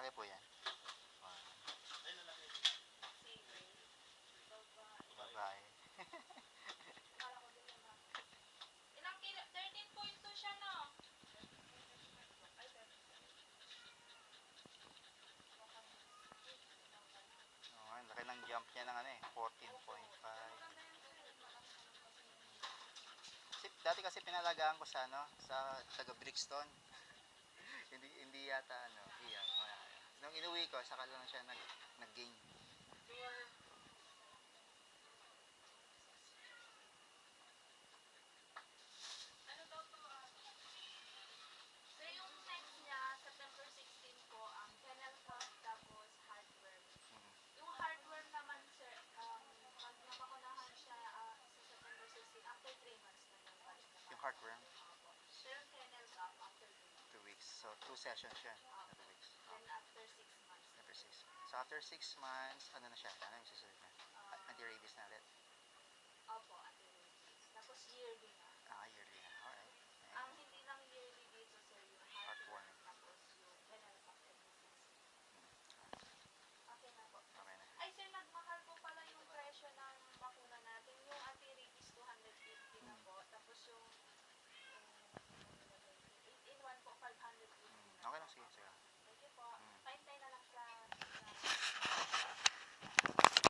lalaki po yan? Babae. Ilang kilo? 13.2 siya, no? Oh, ang laki ng jump niya ng ano eh, 14.5. Dati kasi pinalagaan ko sa ano, sa taga Brixton. hindi yata ano, iyan. Nung inuwi ko, saka lang siya nag-gain. Ano daw to? So, yung next niya, September 16 po, ang kennel cough tapos heartworm. Yung heartworm naman, sir, pag nabakunahan siya sa September 16, after 3 months na yung balik na. Yung heartworm, Pero yung kennel cough, after 2 months. 2 weeks. So, 2 sessions siya. 2 weeks. Then after 6 months. After 6. So, after 6 months, ano na siya? Ano yung susunod niya? Anti-rabies na ulit? Opo, after 6. Tapos yearly